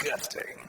disgusting.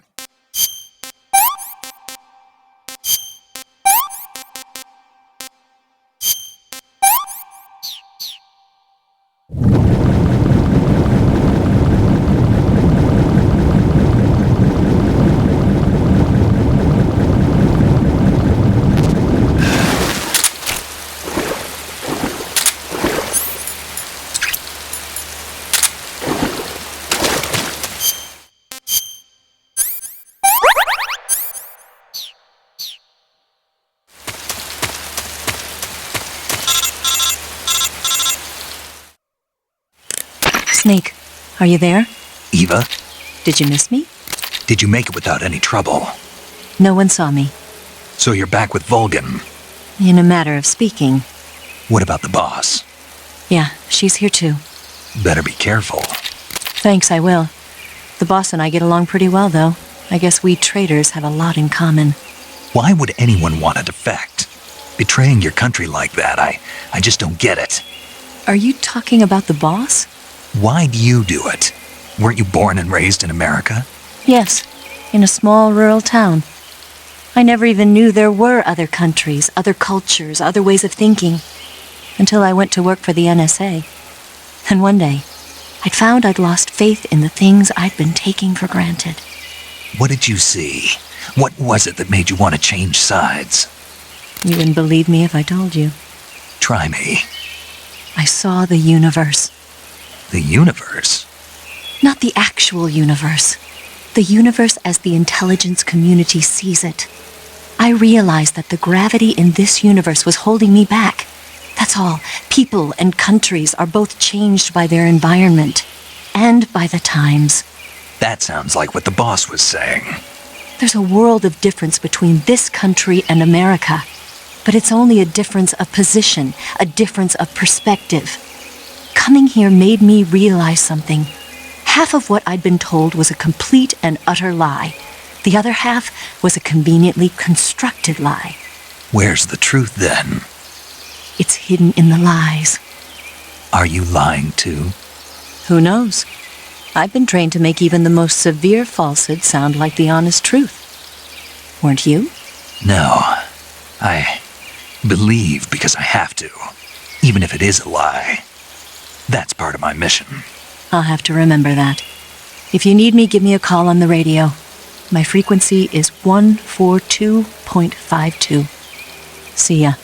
Snake, are you there? Eva, Did you miss me? did you make it without any trouble? No one saw me. So you're back with Vulcan. In a matter of speaking. What about the boss? Yeah, she's here too. Better be careful. Thanks, I will. The boss and I get along pretty well, though. I guess we traders have a lot in common. Why would anyone want to defect? Betraying your country like that, I just don't get it. Are you talking about the boss? Why'd you do it? Weren't you born and raised in America? Yes, in a small rural town. I never even knew there were other countries, other cultures, other ways of thinking, until I went to work for the NSA. And one day, I'd found I'd lost faith in the things I'd been taking for granted. What did you see? What was it that made you want to change sides? You wouldn't believe me if I told you. Try me. I saw the universe. The universe? Not the actual universe. The universe as the intelligence community sees it. I realized that the gravity in this universe was holding me back. That's all. People and countries are both changed by their environment and by the times. That sounds like what the boss was saying. There's a world of difference between this country and America. But it's only a difference of position, a difference of perspective. Coming here made me realize something. Half of what I'd been told was a complete and utter lie. The other half was a conveniently constructed lie. Where's the truth then? It's hidden in the lies. Are you lying too? Who knows? I've been trained to make even the most severe falsehood sound like the honest truth. Weren't you? No. I believe because I have to, even if it is a lie. That's part of my mission. I'll have to remember that. If you need me, give me a call on the radio. My frequency is 142.52. See ya.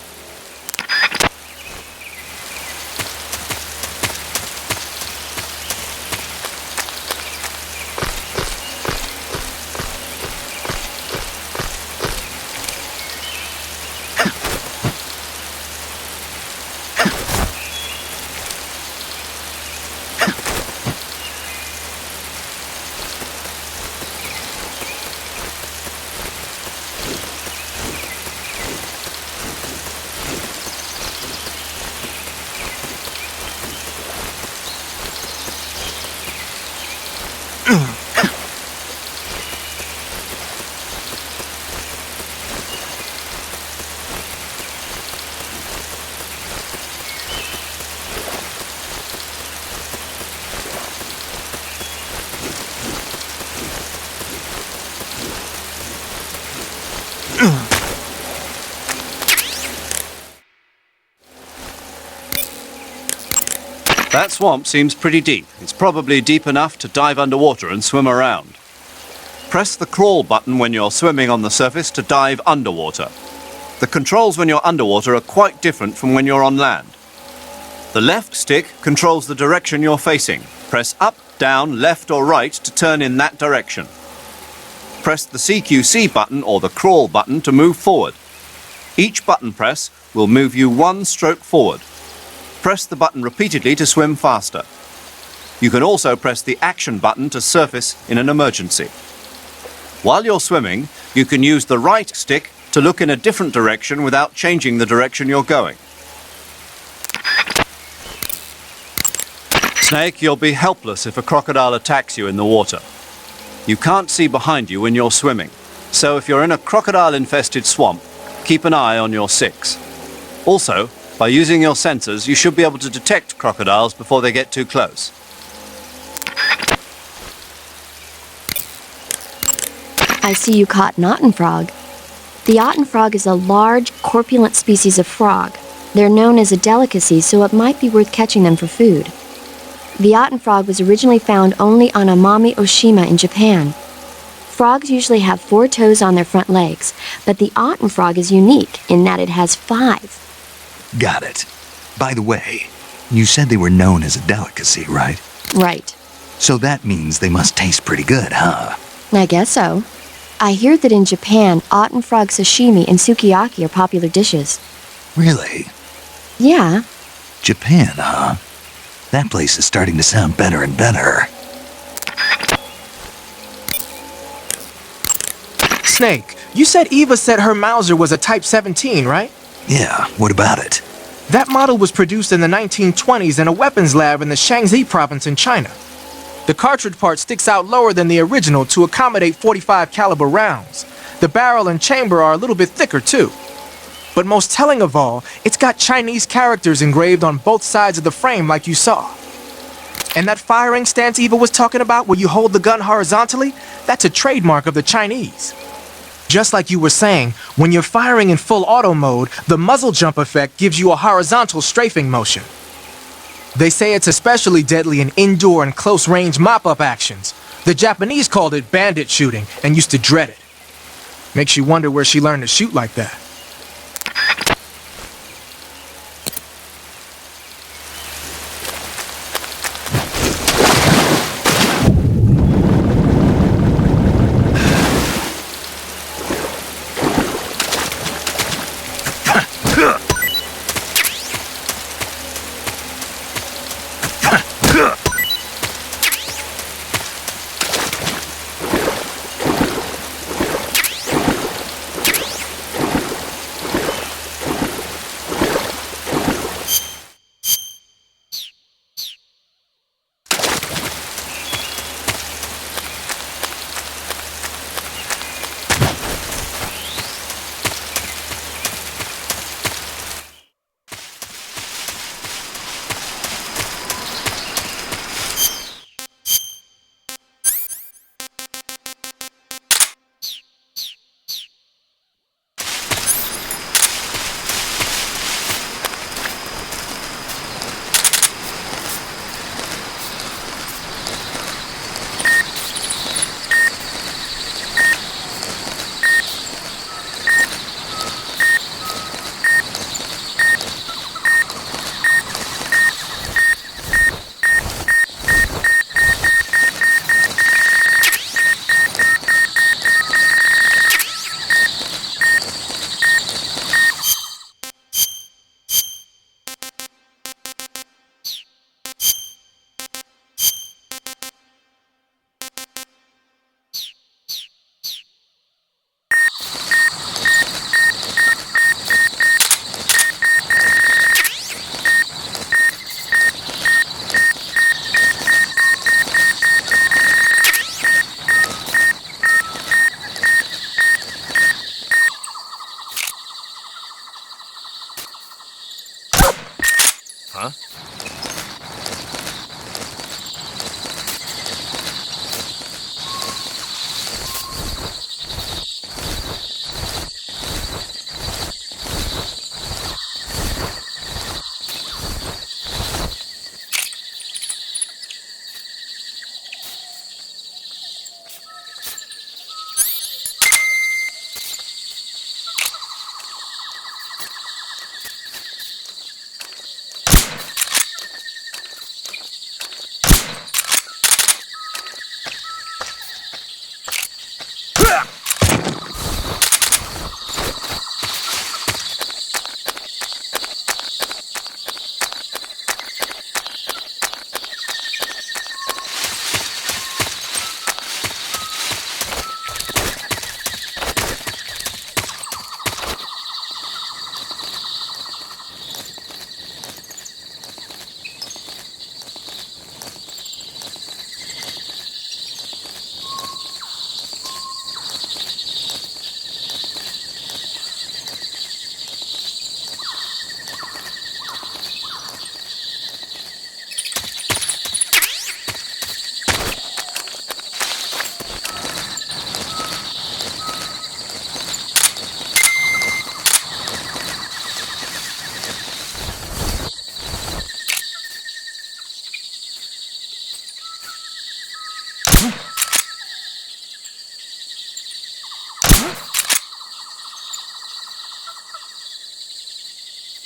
That swamp seems pretty deep. It's probably deep enough to dive underwater and swim around. Press the crawl button when you're swimming on the surface to dive underwater. The controls when you're underwater are quite different from when you're on land. The left stick controls the direction you're facing. Press up, down, left or right to turn in that direction. Press the CQC button or the crawl button to move forward. Each button press will move you one stroke forward. Press the button repeatedly to swim faster. You can also press the action button to surface in an emergency. While you're swimming, you can use the right stick to look in a different direction without changing the direction you're going. Snake, you'll be helpless if a crocodile attacks you in the water. You can't see behind you when you're swimming, so if you're in a crocodile-infested swamp, keep an eye on your six. Also, by using your sensors, you should be able to detect crocodiles before they get too close. I see you caught an otten frog. The otten frog is a large, corpulent species of frog. They're known as a delicacy, so it might be worth catching them for food. The otten frog was originally found only on Amami Oshima in Japan. Frogs usually have 4 toes on their front legs, but the otten frog is unique in that it has 5. Got it. By the way, you said they were known as a delicacy, right? Right. So that means they must taste pretty good, huh? I guess so. I hear that in Japan, otten frog sashimi and sukiyaki are popular dishes. Really? Yeah. Japan, huh? That place is starting to sound better and better. Snake, you said Eva said her Mauser was a Type 17, right? Yeah, what about it? That model was produced in the 1920s in a weapons lab in the Shaanxi province in China. The cartridge part sticks out lower than the original to accommodate 45 caliber rounds. The barrel and chamber are a little bit thicker too. But most telling of all, it's got Chinese characters engraved on both sides of the frame like you saw. And that firing stance Eva was talking about where you hold the gun horizontally, that's a trademark of the Chinese. Just like you were saying, when you're firing in full auto mode, the muzzle jump effect gives you a horizontal strafing motion. They say it's especially deadly in indoor and close-range mop-up actions. The Japanese called it bandit shooting and used to dread it. Makes you wonder where she learned to shoot like that.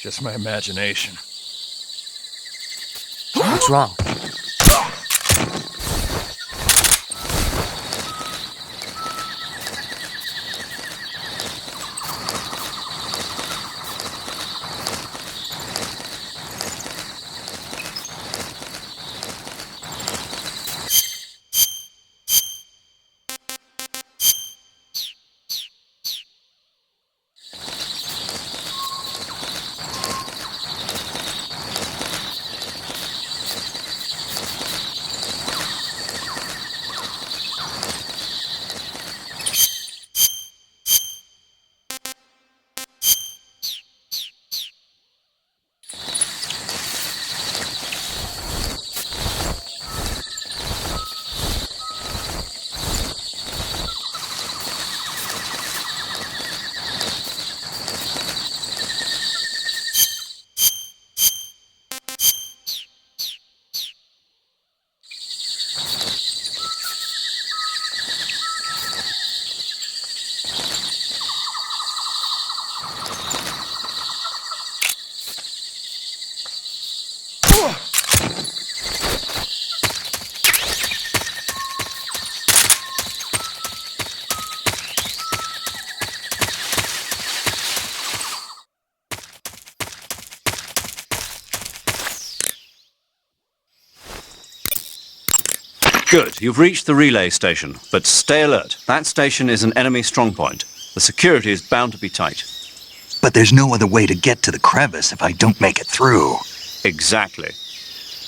Just my imagination. What's wrong? Good, you've reached the relay station, but stay alert. That station is an enemy strongpoint. The security is bound to be tight. But there's no other way to get to the crevice if I don't make it through. Exactly.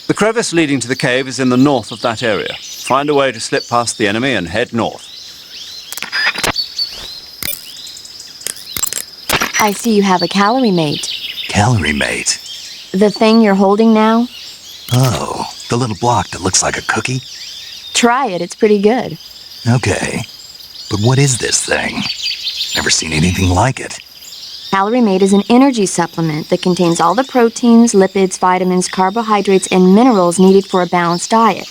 The crevice leading to the cave is in the north of that area. Find a way to slip past the enemy and head north. I see you have a calorie mate. Calorie mate? The thing you're holding now? Oh, the little block that looks like a cookie? Try it, it's pretty good. Okay. But what is this thing? Never seen anything like it. Calorie Mate is an energy supplement that contains all the proteins, lipids, vitamins, carbohydrates, and minerals needed for a balanced diet.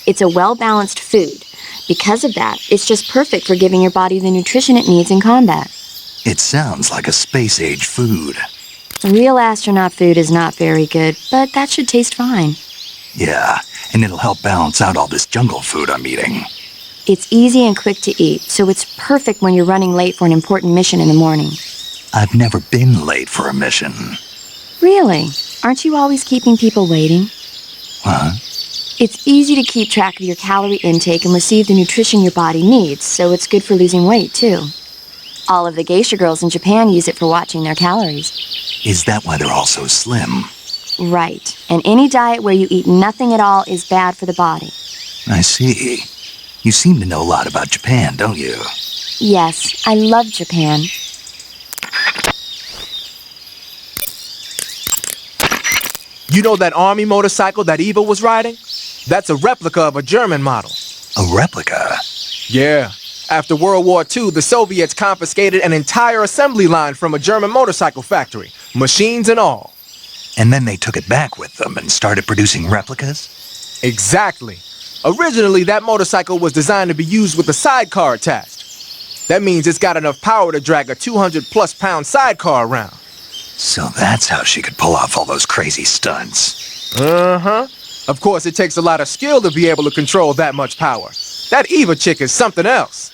It's a well-balanced food. Because of that, it's just perfect for giving your body the nutrition it needs in combat. It sounds like a space-age food. Real astronaut food is not very good, but that should taste fine. Yeah, and it'll help balance out all this jungle food I'm eating. It's easy and quick to eat, so it's perfect when you're running late for an important mission in the morning. I've never been late for a mission. Really? Aren't you always keeping people waiting? Huh? It's easy to keep track of your calorie intake and receive the nutrition your body needs, so it's good for losing weight, too. All of the geisha girls in Japan use it for watching their calories. Is that why they're all so slim? Right. And any diet where you eat nothing at all is bad for the body. I see. You seem to know a lot about Japan, don't you? Yes, I love Japan. You know that army motorcycle that Eva was riding? That's a replica of a German model. A replica? Yeah. After World War II, the Soviets confiscated an entire assembly line from a German motorcycle factory, machines and all. And then they took it back with them and started producing replicas? Exactly. Originally, that motorcycle was designed to be used with a sidecar attached. That means it's got enough power to drag a 200-plus pound sidecar around. So that's how she could pull off all those crazy stunts. Uh-huh. Of course, it takes a lot of skill to be able to control that much power. That Eva chick is something else.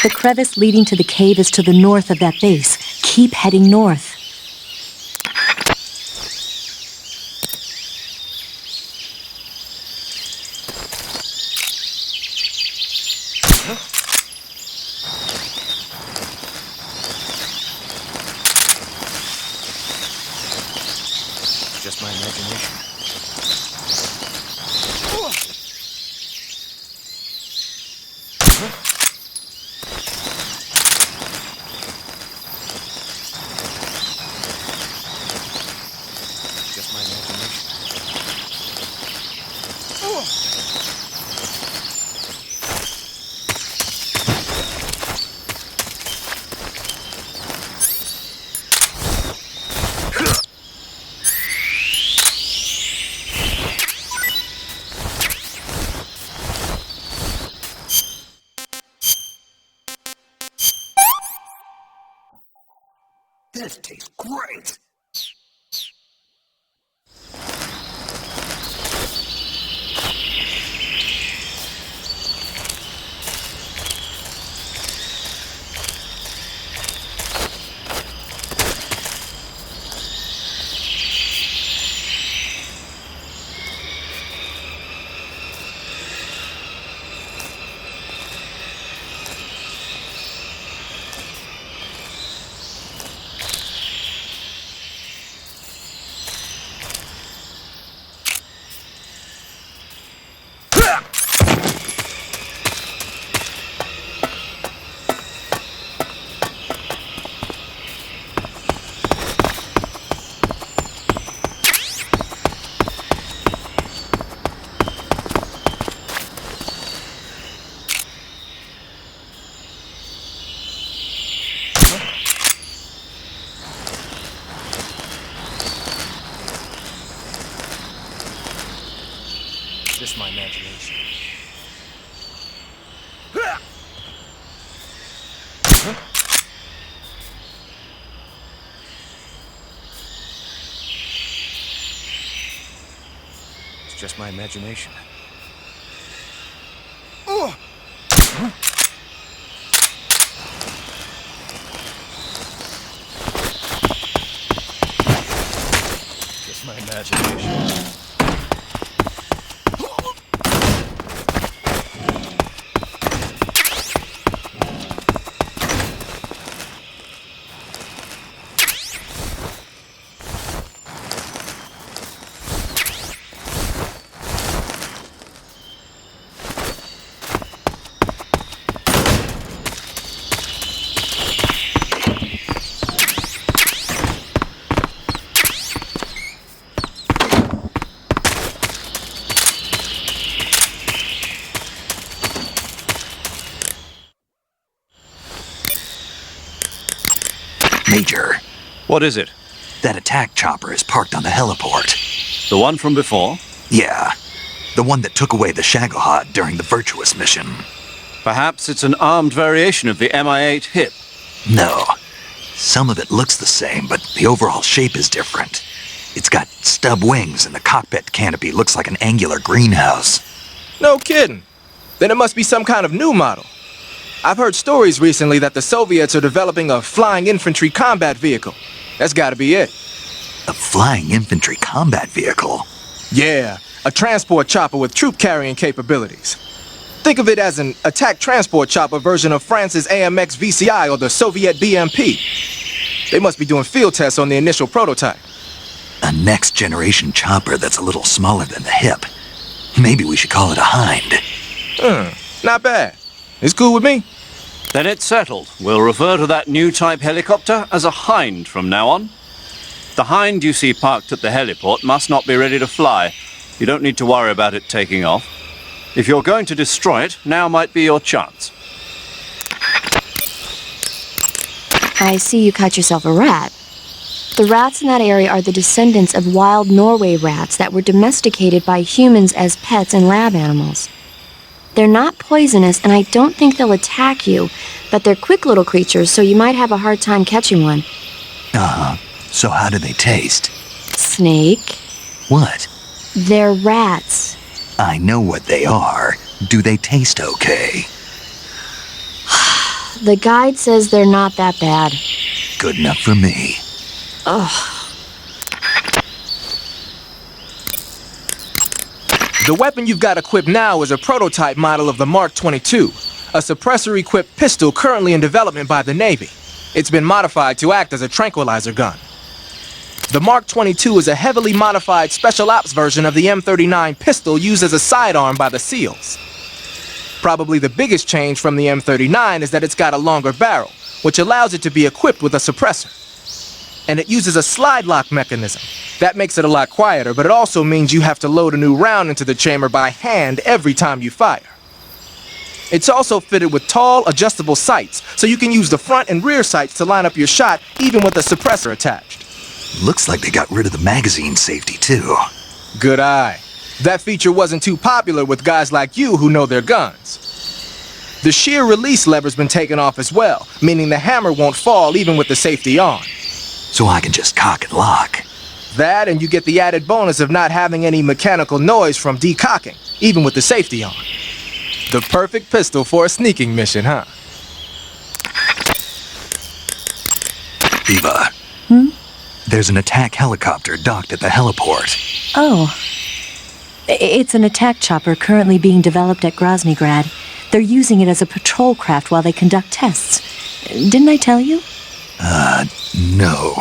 The crevice leading to the cave is to the north of that base. Keep heading north. Just my imagination. Just my imagination. This tastes great. Just my imagination. It's just my imagination. Just my imagination. Major, What is it? that attack chopper is parked on the heliport. The one from before? Yeah, the one that took away the Shagohod during the Virtuous mission. Perhaps it's an armed variation of the Mi-8 hip. No, some of it looks the same, but the overall shape is different. It's got stub wings and the cockpit canopy looks like an angular greenhouse. No kidding. Then it must be some kind of new model. I've heard stories recently that the Soviets are developing a flying infantry combat vehicle. That's gotta be it. A flying infantry combat vehicle? Yeah, a transport chopper with troop-carrying capabilities. Think of it as an attack transport chopper version of France's AMX VCI or the Soviet BMP. They must be doing field tests on the initial prototype. A next-generation chopper that's a little smaller than the hip. Maybe we should call it a Hind. Not bad. It's cool with me. Then it's settled. We'll refer to that new type helicopter as a Hind from now on. The Hind you see parked at the heliport must not be ready to fly. You don't need to worry about it taking off. If you're going to destroy it, now might be your chance. I see you caught yourself a rat. The rats in that area are the descendants of wild Norway rats that were domesticated by humans as pets and lab animals. They're not poisonous, and I don't think they'll attack you, but they're quick little creatures, so you might have a hard time catching one. So how do they taste? Snake? What? They're rats. I know what they are. Do they taste okay? The guide says they're not that bad. Good enough for me. Ugh. The weapon you've got equipped now is a prototype model of the Mark 22, a suppressor-equipped pistol currently in development by the Navy. It's been modified to act as a tranquilizer gun. The Mark 22 is a heavily modified special ops version of the M39 pistol used as a sidearm by the SEALs. Probably the biggest change from the M39 is that it's got a longer barrel, which allows it to be equipped with a suppressor. And it uses a slide lock mechanism. That makes it a lot quieter, but it also means you have to load a new round into the chamber by hand every time you fire. It's also fitted with tall, adjustable sights, so you can use the front and rear sights to line up your shot even with a suppressor attached. Looks like they got rid of the magazine safety, too. Good eye. That feature wasn't too popular with guys like you who know their guns. The shear release lever's been taken off as well, meaning the hammer won't fall even with the safety on. so I can just cock and lock. That, and you get the added bonus of not having any mechanical noise from decocking, even with the safety on. The perfect pistol for a sneaking mission, huh? Eva. There's an attack helicopter docked at the heliport. Oh. It's an attack chopper currently being developed at Groznygrad. They're using it as a patrol craft while they conduct tests. Didn't I tell you? No.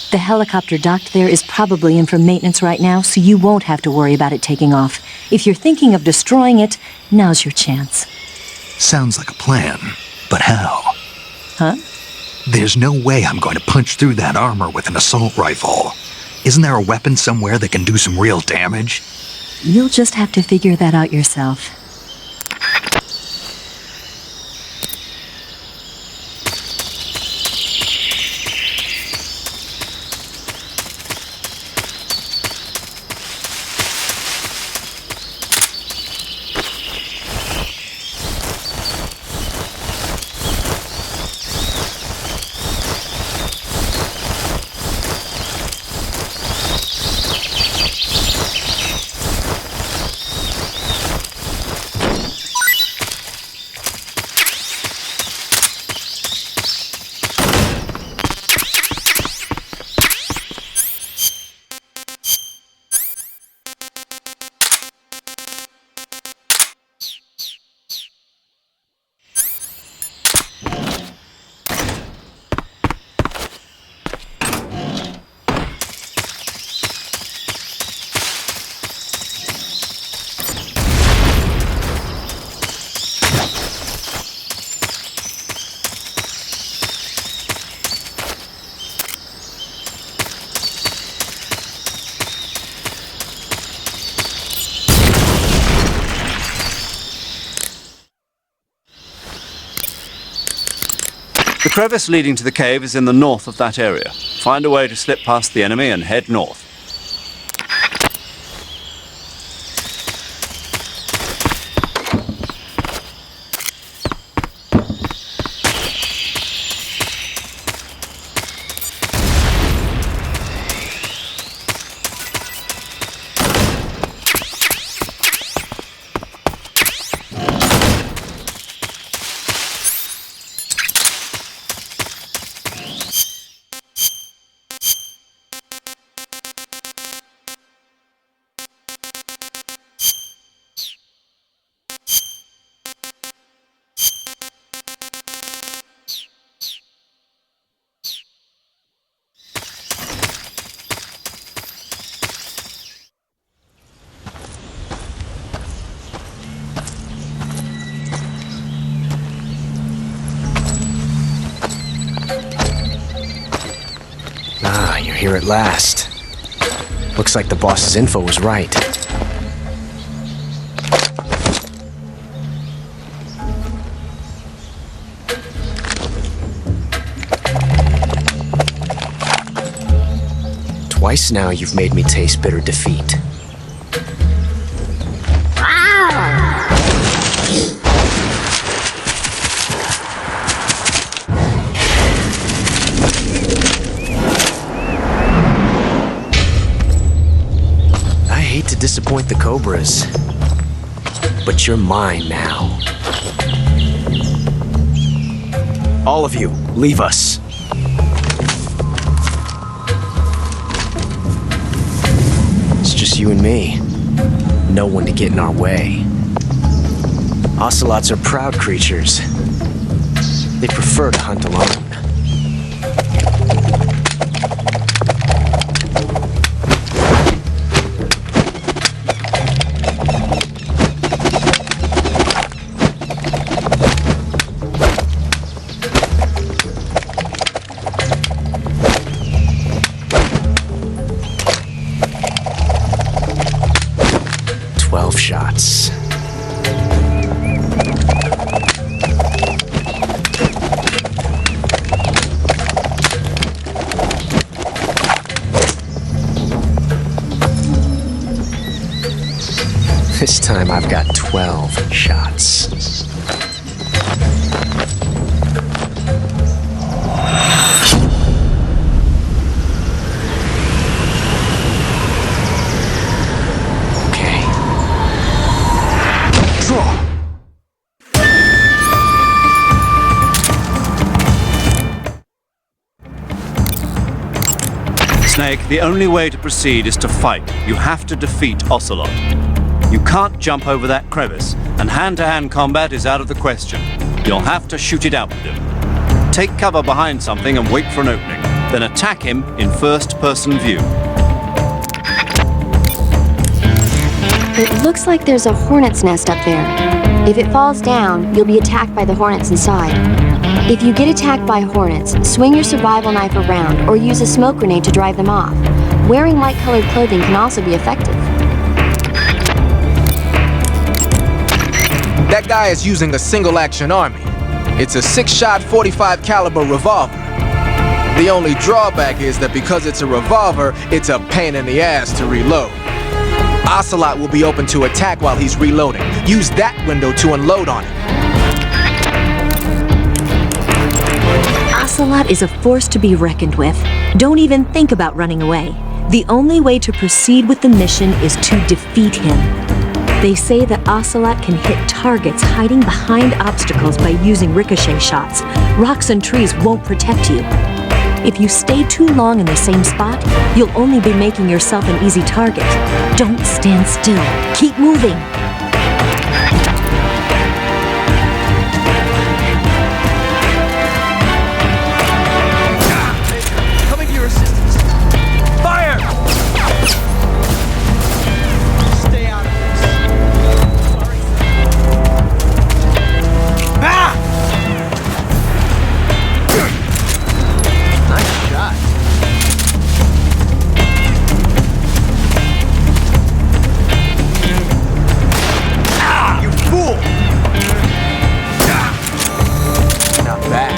The helicopter docked there is probably in for maintenance right now, so you won't have to worry about it taking off. If you're thinking of destroying it, now's your chance. Sounds like a plan, but how? Huh? There's no way I'm going to punch through that armor with an assault rifle. Isn't there a weapon somewhere that can do some real damage? You'll just have to figure that out yourself. The crevice leading to the cave is in the north of that area. Find a way to slip past the enemy and head north. Ah, you're here at last. Looks like the boss's info was right. Twice now you've made me taste bitter defeat. I hate to disappoint the Cobras, but you're mine now. All of you, leave us. It's just you and me. No one to get in our way. Ocelots are proud creatures. They prefer to hunt alone. Shots. This time I've got 12 shots. Snake, the only way to proceed is to fight. You have to defeat Ocelot. You can't jump over that crevice, and hand-to-hand combat is out of the question. You'll have to shoot it out with him. Take cover behind something and wait for an opening. Then attack him in first-person view. It looks like there's a hornet's nest up there. If it falls down, you'll be attacked by the hornets inside. If you get attacked by hornets, swing your survival knife around or use a smoke grenade to drive them off. Wearing light-colored clothing can also be effective. That guy is using a single-action army. It's a 6-shot 45 caliber revolver. The only drawback is that because it's a revolver, it's a pain in the ass to reload. Ocelot will be open to attack while he's reloading. Use that window to unload on him. Ocelot is a force to be reckoned with. Don't even think about running away. The only way to proceed with the mission is to defeat him. They say that Ocelot can hit targets hiding behind obstacles by using ricochet shots. Rocks and trees won't protect you. If you stay too long in the same spot, you'll only be making yourself an easy target. Don't stand still. Keep moving. Coming to your assistance. Fire! Stay out of this. Sorry. Ah! Nice shot. Ah, you fool! Not bad.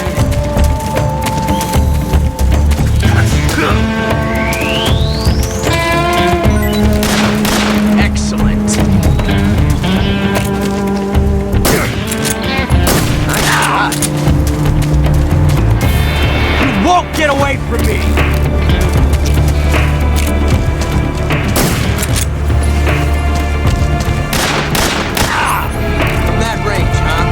Excellent. Nice shot. You won't get away from me! From that range, huh?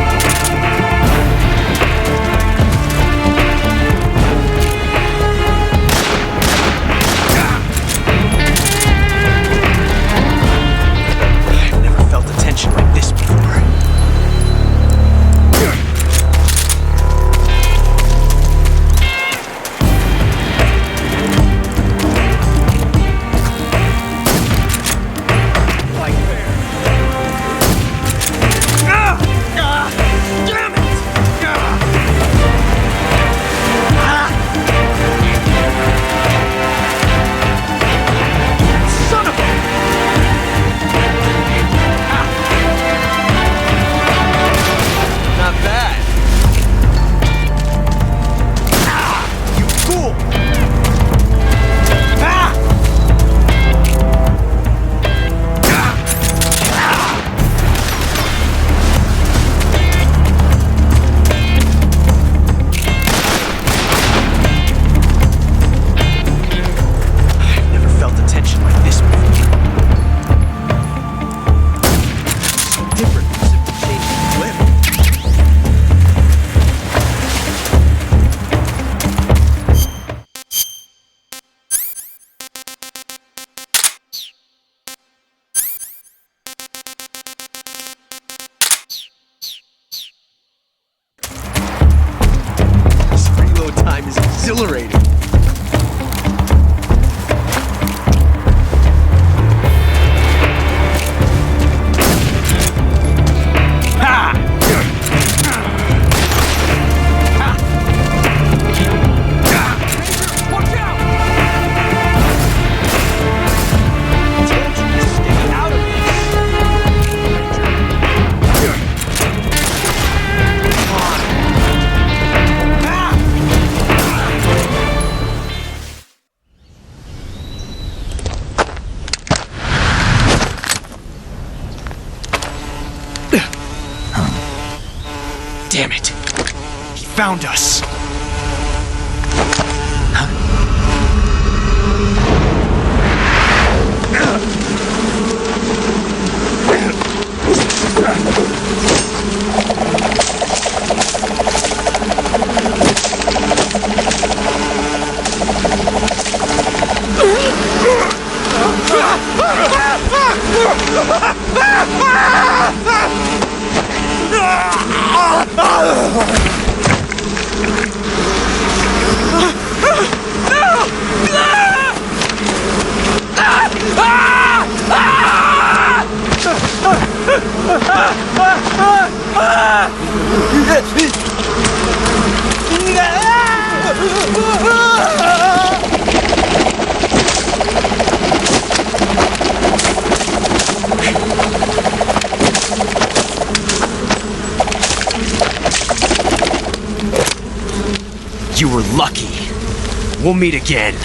I've never felt a tension like this before. Like fair. Ah! Ah! Damn it! Ah! Ah! Son of a... Ah! Not bad. Ah! You fool! Ah! I've never felt a tension like this before. So different from simply changing a whip. This reload time is exhilarating. Ha! Watch out! Told you to stay out of this. Come on. Ah! Damn it. He found us. You were lucky. We'll meet again.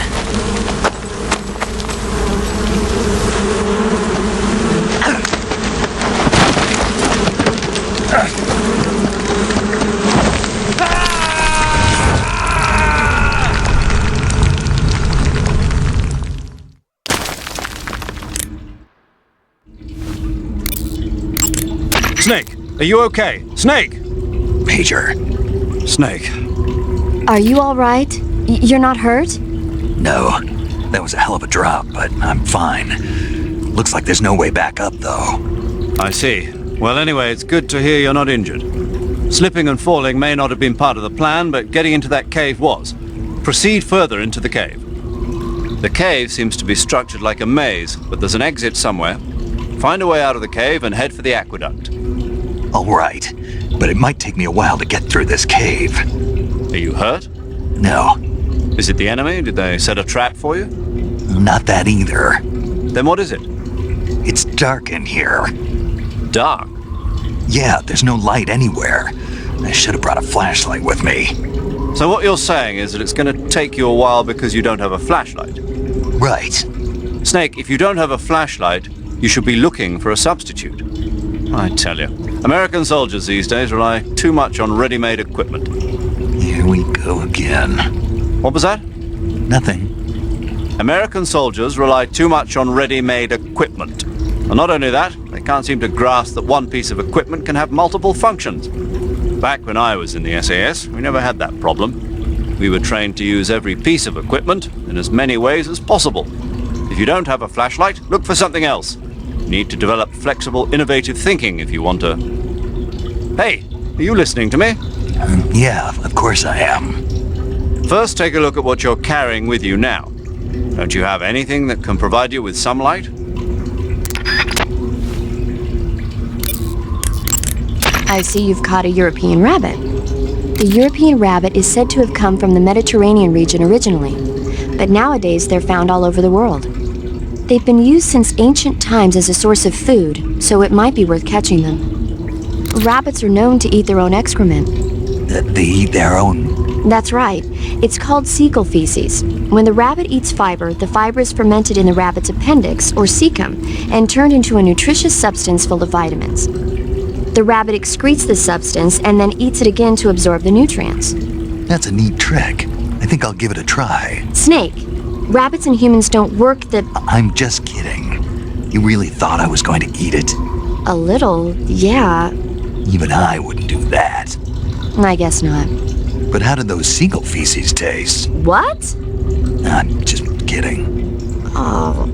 Snake, are you okay? Snake! Major. Snake. Are you all right? You're not hurt? No. That was a hell of a drop, but I'm fine. Looks like there's no way back up, though. I see. Well, anyway, it's good to hear you're not injured. Slipping and falling may not have been part of the plan, but getting into that cave was. Proceed further into the cave. The cave seems to be structured like a maze, but there's an exit somewhere. Find a way out of the cave and head for the aqueduct. All right, but it might take me a while to get through this cave. Are you hurt? No, Is it the enemy? Did they set a trap for you? not that either. Then what is it? It's dark in here. Dark. Yeah, there's no light anywhere. I should have brought a flashlight with me. So what you're saying is that it's going to take you a while because you don't have a flashlight. Right. Snake, if you don't have a flashlight, you should be looking for a substitute. I tell you, American soldiers these days rely too much on ready-made equipment. Here we go again. What was that? Nothing. American soldiers rely too much on ready-made equipment. And not only that, they can't seem to grasp that one piece of equipment can have multiple functions. Back when I was in the SAS, we never had that problem. We were trained to use every piece of equipment in as many ways as possible. If you don't have a flashlight, look for something else. You need to develop flexible, innovative thinking if you want to... Hey, are you listening to me? Yeah, of course I am. First, take a look at what you're carrying with you now. Don't you have anything that can provide you with some light? I see you've caught a European rabbit. The European rabbit is said to have come from the Mediterranean region originally, but nowadays they're found all over the world. They've been used since ancient times as a source of food, so it might be worth catching them. Rabbits are known to eat their own excrement. They eat their own... That's right. It's called cecal feces. When the rabbit eats fiber, the fiber is fermented in the rabbit's appendix, or cecum, and turned into a nutritious substance full of vitamins. The rabbit excretes this substance and then eats it again to absorb the nutrients. That's a neat trick. I think I'll give it a try. Snake, rabbits and humans don't work the... I'm just kidding. You really thought I was going to eat it? A little, yeah. Even I wouldn't do that. I guess not. But how did those seagull feces taste? What? I'm just kidding. Oh...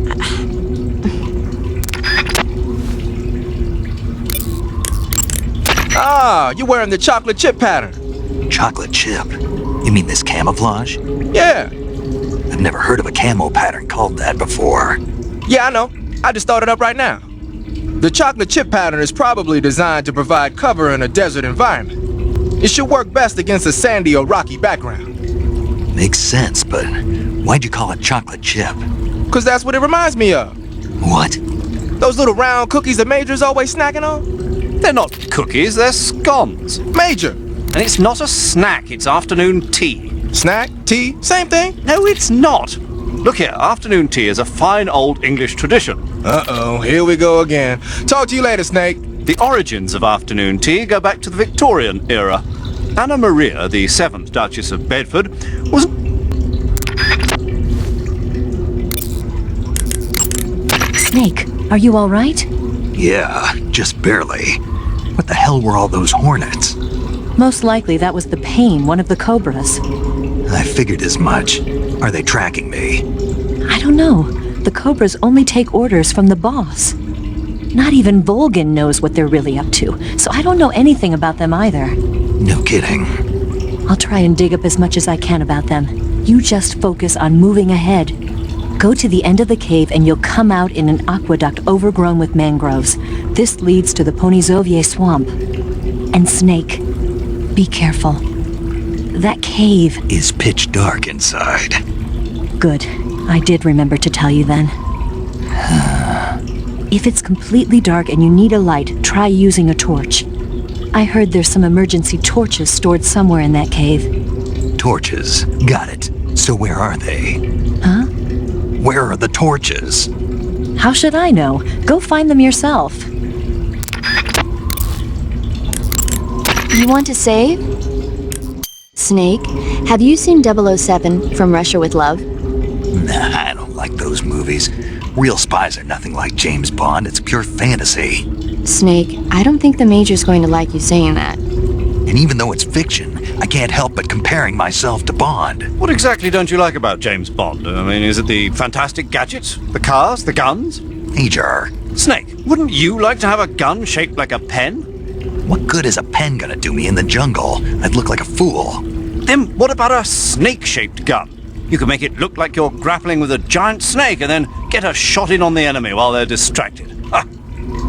Ah, you're wearing the chocolate chip pattern. Chocolate chip? You mean this camouflage? Yeah. I've never heard of a camo pattern called that before. Yeah, I know. I just thought it up right now. The chocolate chip pattern is probably designed to provide cover in a desert environment. It should work best against a sandy or rocky background. Makes sense, but why'd you call it chocolate chip? 'Cause that's what it reminds me of. What? Those little round cookies that Major's always snacking on? They're not cookies, they're scones. Major! And it's not a snack, it's afternoon tea. Snack? Tea? Same thing? No, it's not. Look here, afternoon tea is a fine old English tradition. Uh-oh, here we go again. Talk to you later, Snake. The origins of afternoon tea go back to the Victorian era. Anna Maria, the 7th Duchess of Bedford, was... Snake, are you all right? Yeah, just barely. What the hell were all those hornets? Most likely that was the pain, one of the cobras. I figured as much. Are they tracking me? I don't know. The cobras only take orders from the boss. Not even Volgin knows what they're really up to, so I don't know anything about them either. No kidding. I'll try and dig up as much as I can about them. You just focus on moving ahead. Go to the end of the cave and you'll come out in an aqueduct overgrown with mangroves. This leads to the Ponizovye swamp. And Snake, be careful. That cave Is pitch dark inside. Good. I did remember to tell you then. If it's completely dark and you need a light, try using a torch. I heard there's some emergency torches stored somewhere in that cave. Torches. Got it. So where are they? Huh? Where are the torches? How should I know? Go find them yourself. You want to save? Snake, have you seen 007 From Russia with Love? Nah, I don't like those movies. Real spies are nothing like James Bond. It's pure fantasy. Snake, I don't think the Major's going to like you saying that. And even though it's fiction, I can't help but comparing myself to Bond. What exactly don't you like about James Bond? I mean, is it the fantastic gadgets? The cars? The guns? Major, Snake, wouldn't you like to have a gun shaped like a pen? what good is a pen gonna do me in the jungle? I'd look like a fool. Then what about a snake-shaped gun? You could make it look like you're grappling with a giant snake and then get a shot in on the enemy while they're distracted. Ah,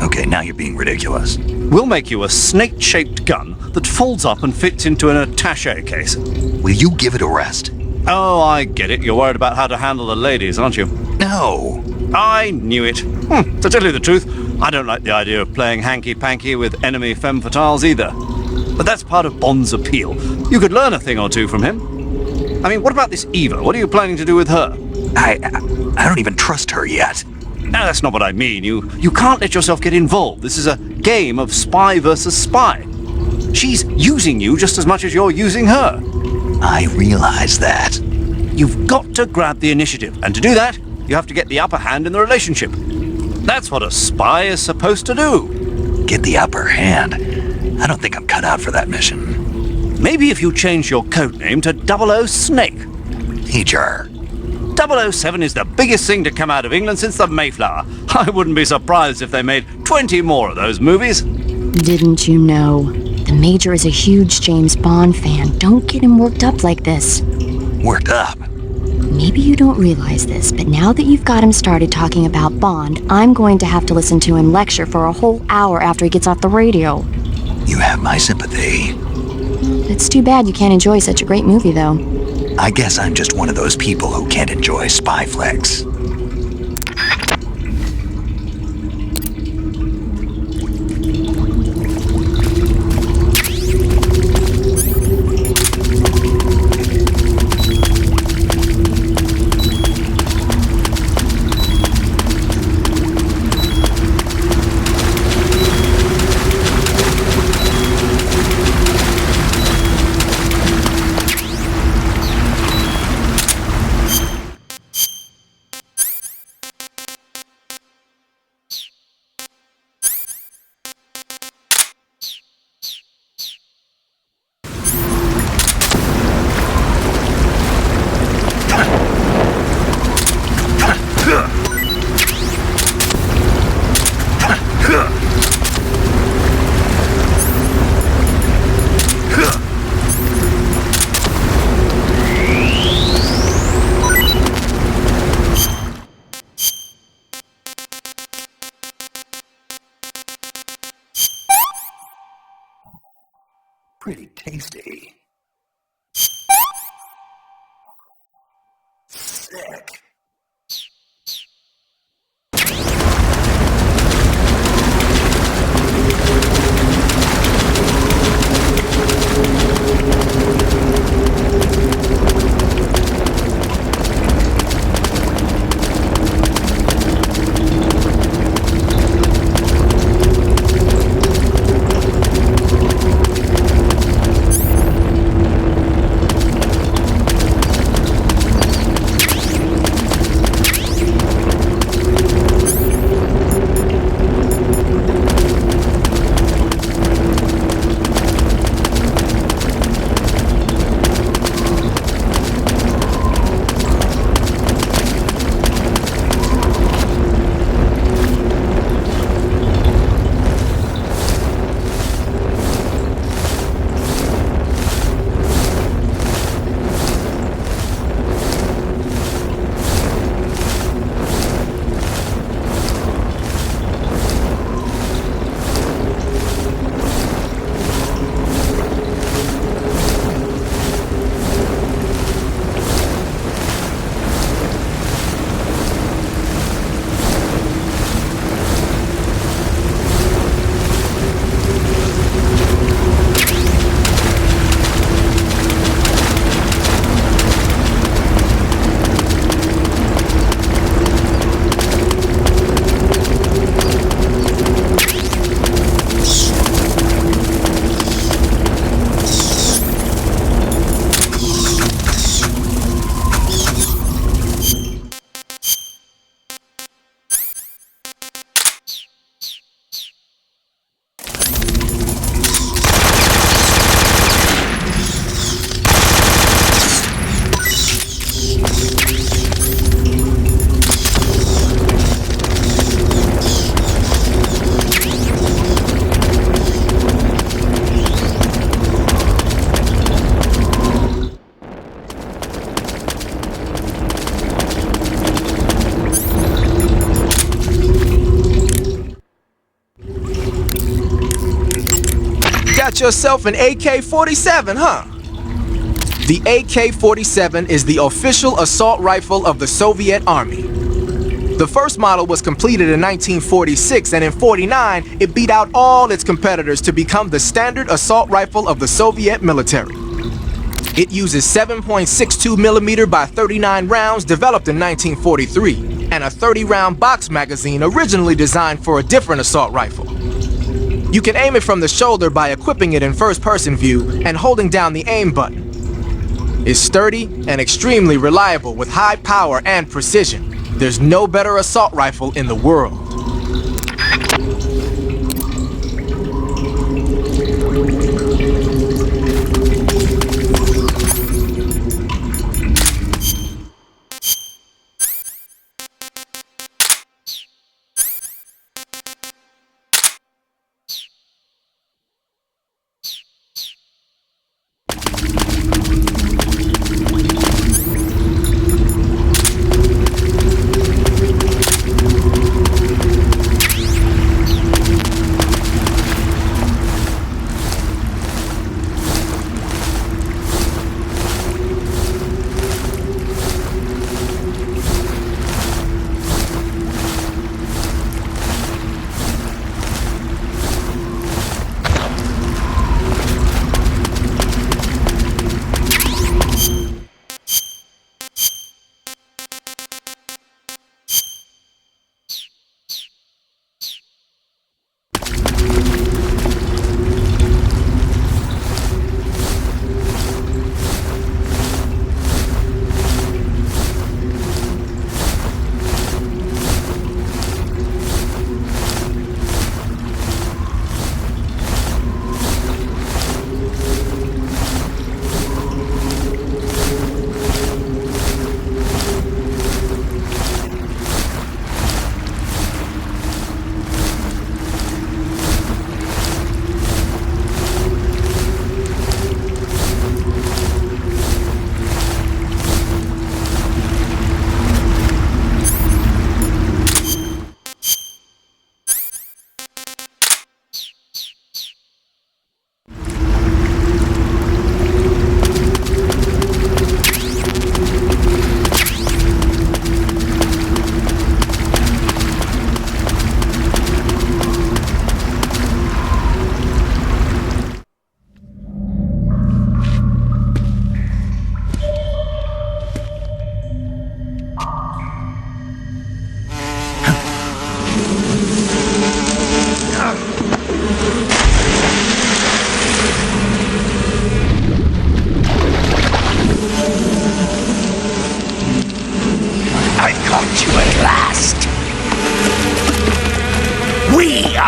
Okay, now you're being ridiculous. we'll make you a snake-shaped gun that folds up and fits into an attaché case. Will you give it a rest? Oh, I get it. You're worried about how to handle the ladies, aren't you? No. I knew it. To tell you the truth, I don't like the idea of playing hanky-panky with enemy femme fatales either. But that's part of Bond's appeal. You could learn a thing or two from him. I mean, what about this Eva? What are you planning to do with her? I don't even trust her yet. No, that's not what I mean. You can't let yourself get involved. This is a game of spy versus spy. She's using you just as much as you're using her. I realize that. You've got to grab the initiative, and to do that, you have to get the upper hand in the relationship. That's what a spy is supposed to do. Get the upper hand. I don't think I'm cut out for that mission. Maybe if you change your codename to 00 Snake. Major. 007 is the biggest thing to come out of England since the Mayflower. I wouldn't be surprised if they made 20 more of those movies. Didn't you know? The Major is a huge James Bond fan. Don't get him worked up like this. Worked up. Maybe you don't realize this, but now that you've got him started talking about Bond, I'm going to have to listen to him lecture for a whole hour after he gets off the radio. You have my sympathy. It's too bad you can't enjoy such a great movie, though. I guess I'm just one of those people who can't enjoy spy flicks. Pretty tasty. Sick. Got yourself an AK-47, huh? The AK-47 is the official assault rifle of the Soviet Army. The first model was completed in 1946, and in '49, it beat out all its competitors to become the standard assault rifle of the Soviet military. It uses 7.62mm by 39 rounds developed in 1943, and a 30-round box magazine originally designed for a different assault rifle. You can aim it from the shoulder by equipping it in first-person view and holding down the aim button. It's sturdy and extremely reliable with high power and precision. There's no better assault rifle in the world.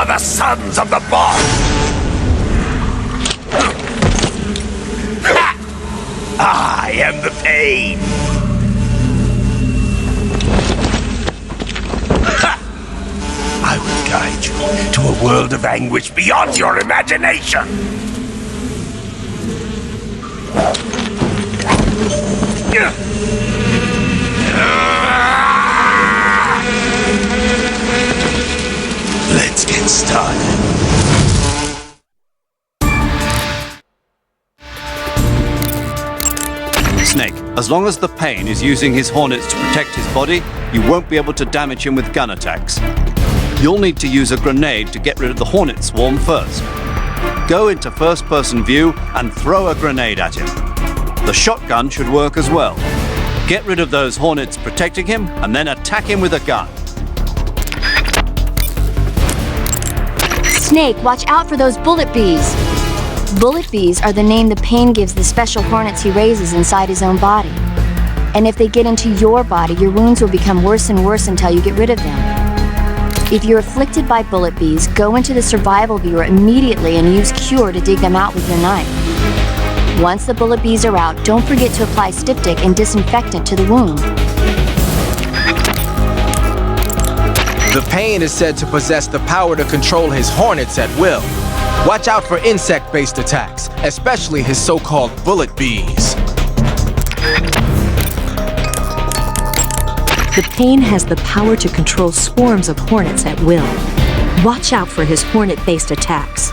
The sons of the boss! I am the pain! I will guide you to a world of anguish beyond your imagination! Let's get started. Snake, as long as the Pain is using his hornets to protect his body, you won't be able to damage him with gun attacks. You'll need to use a grenade to get rid of the hornet swarm first. Go into first-person view and throw a grenade at him. The shotgun should work as well. Get rid of those hornets protecting him and then attack him with a gun. Snake, watch out for those bullet bees. Bullet bees are the name the Pain gives the special hornets he raises inside his own body. And if they get into your body, your wounds will become worse and worse until you get rid of them. If you're afflicted by bullet bees, go into the survival viewer immediately and use Cure to dig them out with your knife. Once the bullet bees are out, don't forget to apply styptic and disinfectant to the wound. The Pain is said to possess the power to control his hornets at will. Watch out for insect-based attacks, especially his so-called bullet bees. The Pain has the power to control swarms of hornets at will. Watch out for his hornet-based attacks.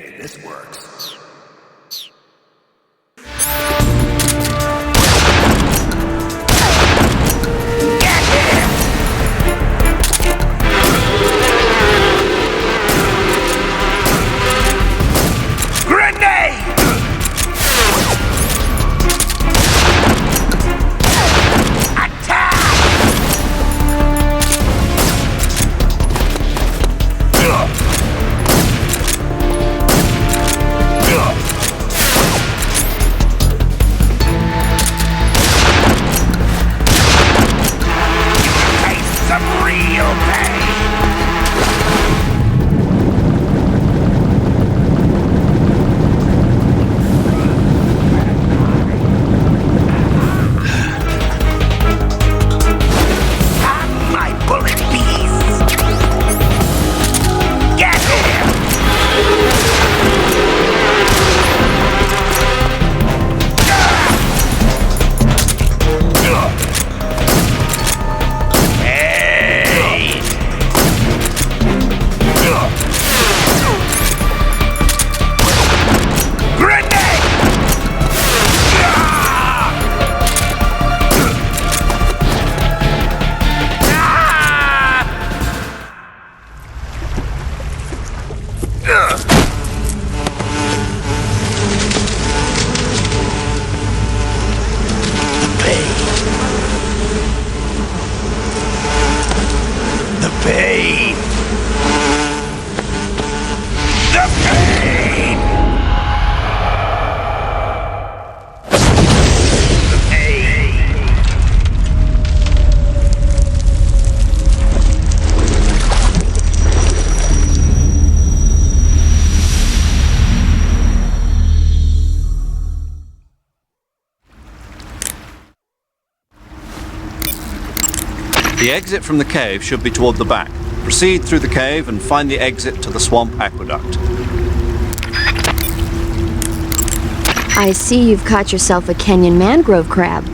Hey, this works. The exit from the cave should be toward the back. Proceed through the cave and find the exit to the swamp aqueduct. I see you've caught yourself a Kenyan mangrove crab.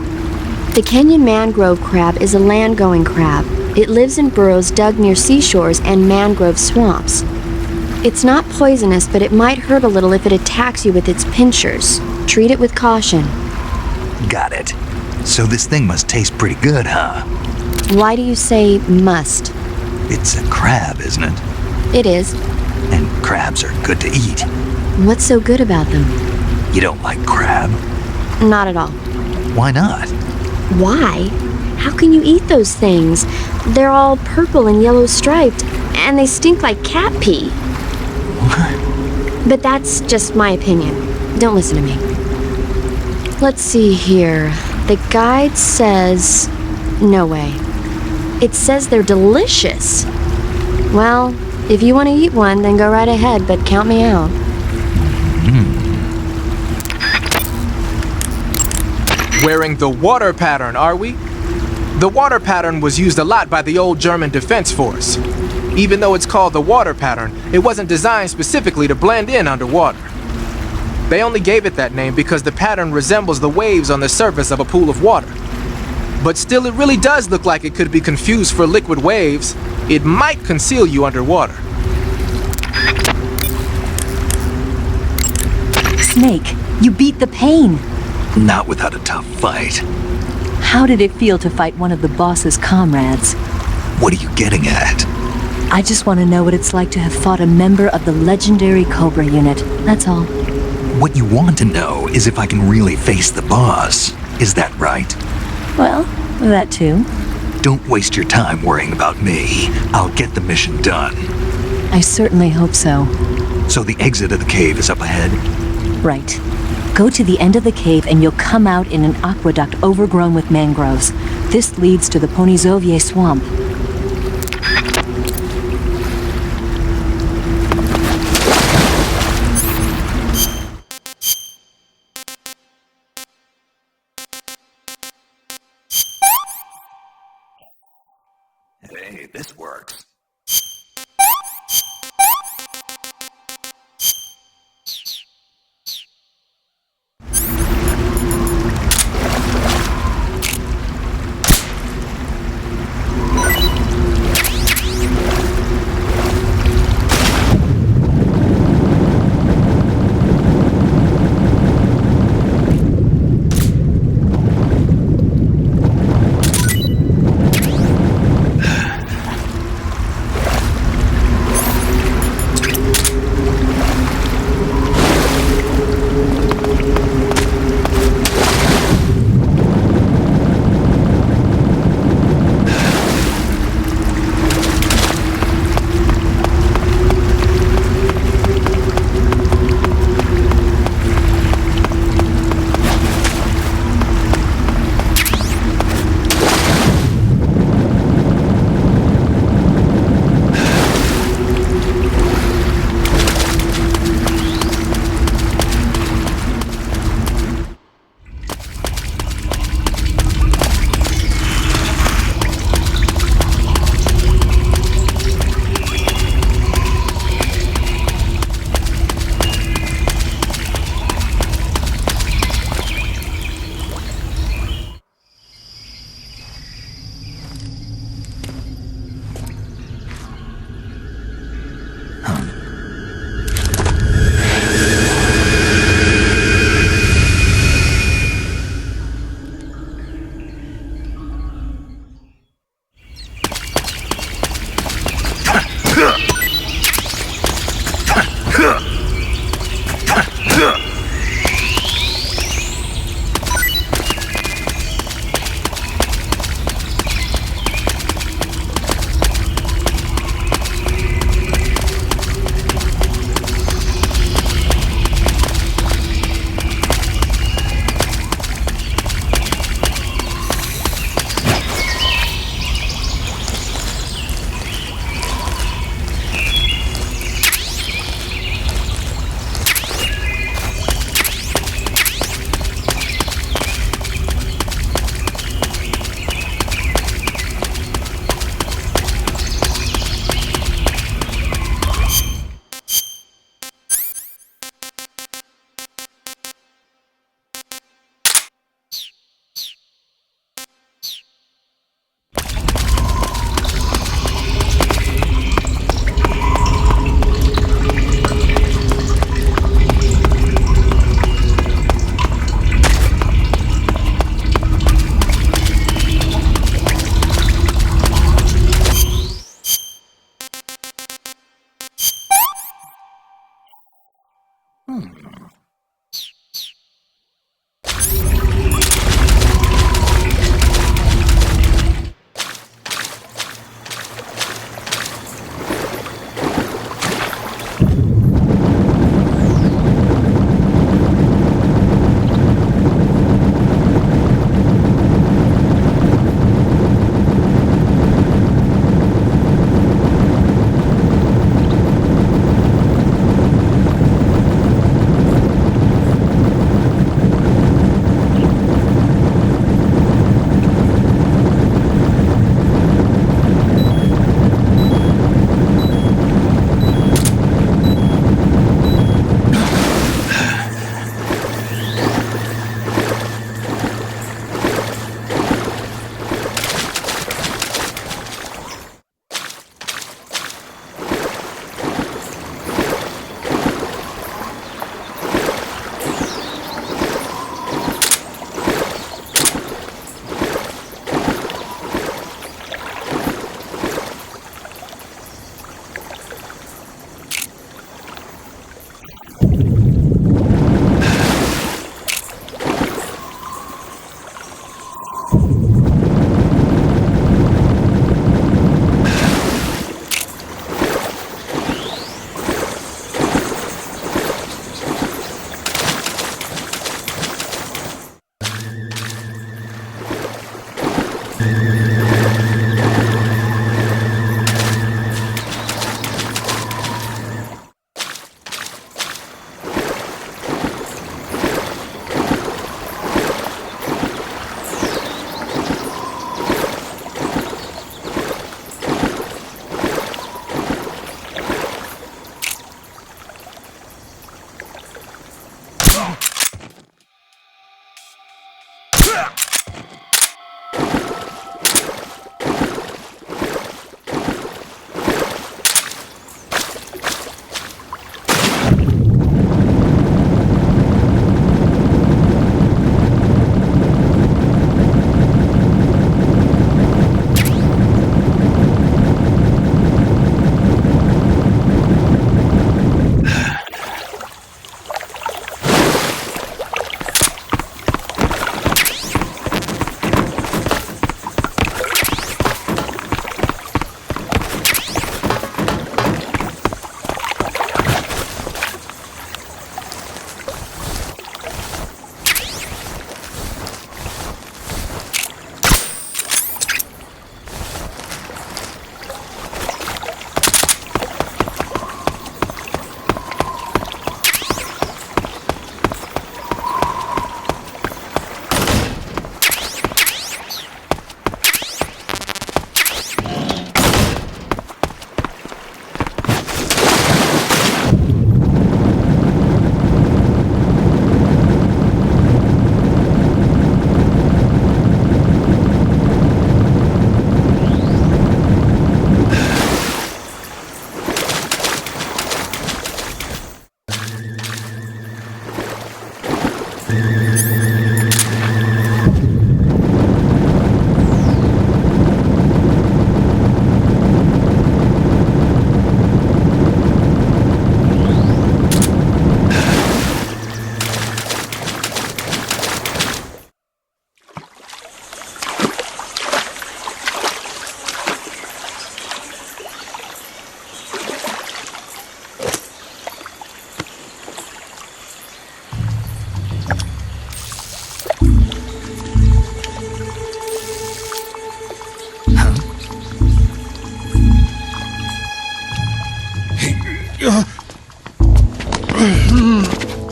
The Kenyan mangrove crab is a land-going crab. It lives in burrows dug near seashores and mangrove swamps. It's not poisonous, but it might hurt a little if it attacks you with its pincers. Treat it with caution. Got it. So this thing must taste pretty good, huh? Why do you say must? It's a crab, isn't it? It is. And crabs are good to eat. What's so good about them? You don't like crab? Not at all. Why not? Why? How can you eat those things? They're all purple and yellow striped, and they stink like cat pee. What? But that's just my opinion. Don't listen to me. Let's see here. The guide says... No way. It says they're delicious. Well, if you want to eat one, then go right ahead, but count me out. Wearing the water pattern, are we? The water pattern was used a lot by the old German Defense Force. Even though it's called the water pattern, it wasn't designed specifically to blend in underwater. They only gave it that name because the pattern resembles the waves on the surface of a pool of water. But still, it really does look like it could be confused for liquid waves. It might conceal you underwater. Snake, you beat the pain. Not without a tough fight. How did it feel to fight one of the boss's comrades? What are you getting at? I just want to know what it's like to have fought a member of the legendary Cobra unit. That's all. What you want to know is if I can really face the boss. Is that right? Well, that too. Don't waste your time worrying about me. I'll get the mission done. I certainly hope so. So the exit of the cave is up ahead? Right. Go to the end of the cave and you'll come out in an aqueduct overgrown with mangroves. This leads to the Ponizovye swamp. Hey, this works.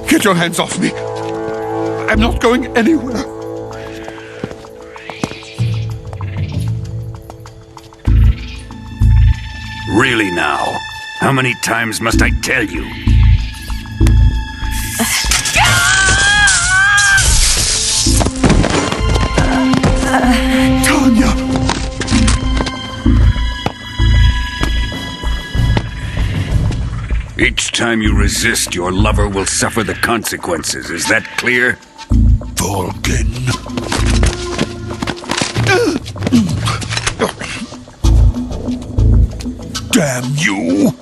Get your hands off me. I'm not going anywhere. Really now? How many times must I tell you? Tanya! Each time you resist, your lover will suffer the consequences. Is that clear? Vulcan. Damn you!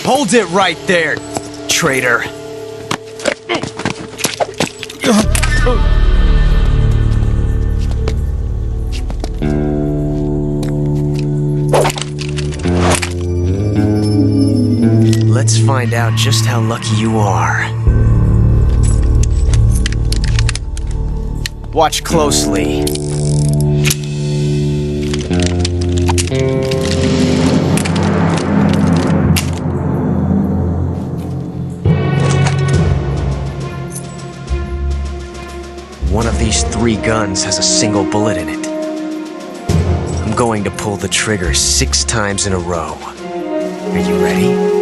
Hold it right there, traitor. Let's find out just how lucky you are. Watch closely. One of these 3 guns has a single bullet in it. I'm going to pull the trigger 6 times in a row. Are you ready?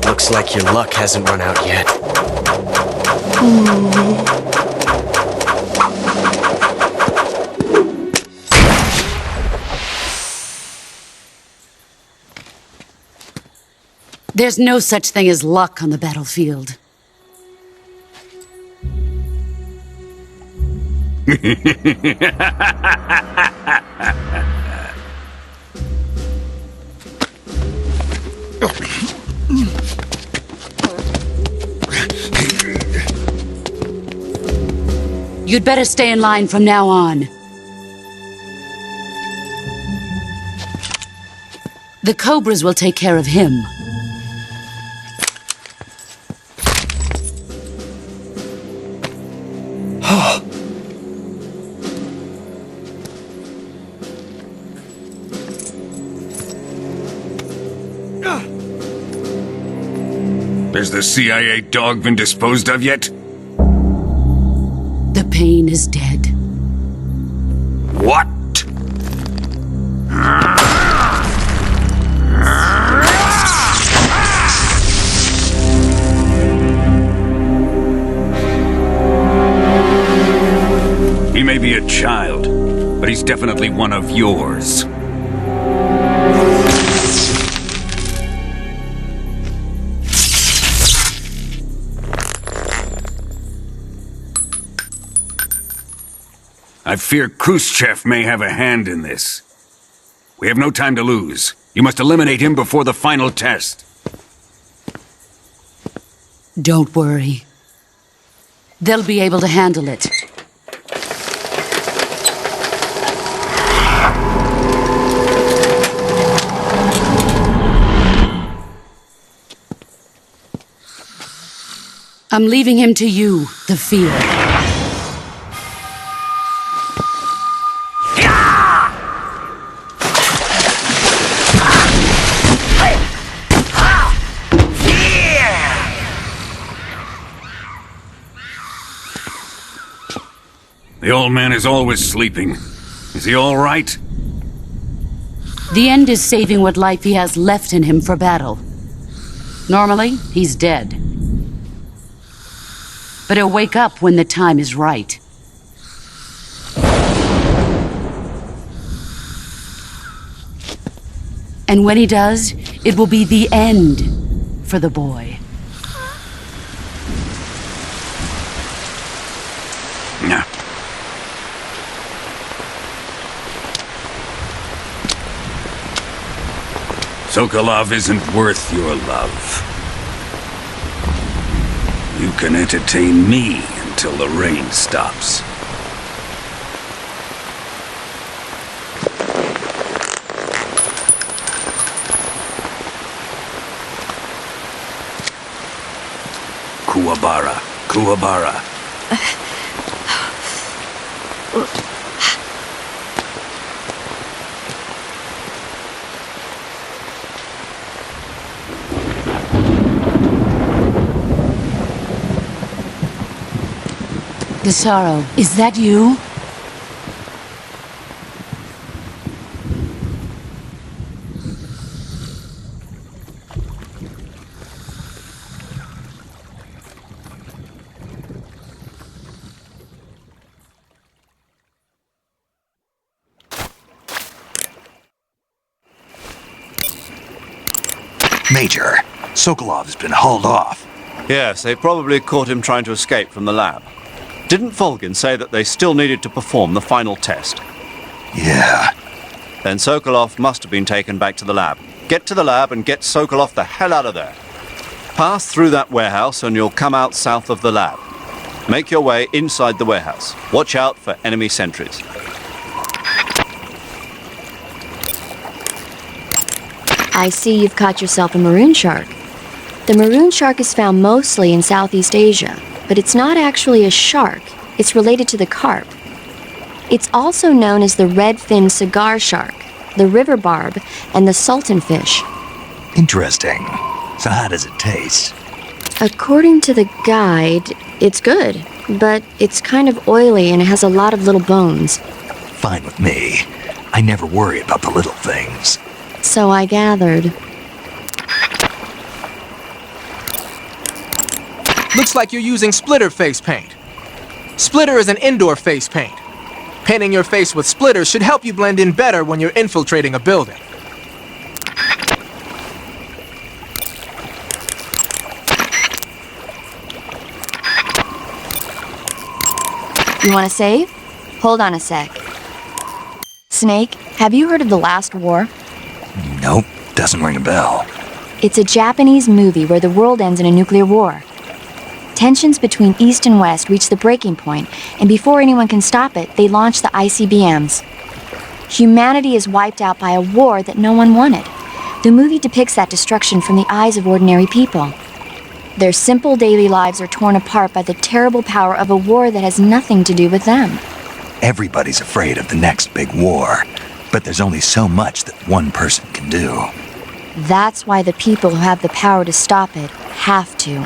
Looks like your luck hasn't run out yet. There's no such thing as luck on the battlefield. You'd better stay in line from now on. The Cobras will take care of him. Has the CIA dog been disposed of yet? The pain is dead. What? He may be a child, but he's definitely one of yours. I fear Khrushchev may have a hand in this. We have no time to lose. You must eliminate him before the final test. Don't worry. They'll be able to handle it. I'm leaving him to you, the field. The old man is always sleeping. Is he all right? The end is saving what life he has left in him for battle. Normally, he's dead. But he'll wake up when the time is right. And when he does, it will be the end for the boy. Nah. Sokolov isn't worth your love. You can entertain me until the rain stops. Kuwabara, Kuwabara. Desaro, is that you? Major, Sokolov's been hauled off. Yes, they probably caught him trying to escape from the lab. Didn't Volgin say that they still needed to perform the final test? Yeah. Then Sokolov must have been taken back to the lab. Get to the lab and get Sokolov the hell out of there. Pass through that warehouse and you'll come out south of the lab. Make your way inside the warehouse. Watch out for enemy sentries. I see you've caught yourself a maroon shark. The maroon shark is found mostly in Southeast Asia, but it's not actually a shark. It's related to the carp. It's also known as the red-finned cigar shark, the river barb, and the sultan fish. Interesting. So how does it taste? According to the guide, it's good, but it's kind of oily and it has a lot of little bones. Fine with me. I never worry about the little things. So I gathered. Looks like you're using splitter face paint. Splitter is an indoor face paint. Painting your face with splitter should help you blend in better when you're infiltrating a building. You want to save? Hold on a sec. Snake, have you heard of The Last War? Nope, doesn't ring a bell. It's a Japanese movie where the world ends in a nuclear war. Tensions between East and West reach the breaking point, and before anyone can stop it, they launch the ICBMs. Humanity is wiped out by a war that no one wanted. The movie depicts that destruction from the eyes of ordinary people. Their simple daily lives are torn apart by the terrible power of a war that has nothing to do with them. Everybody's afraid of the next big war, but there's only so much that one person can do. That's why the people who have the power to stop it have to.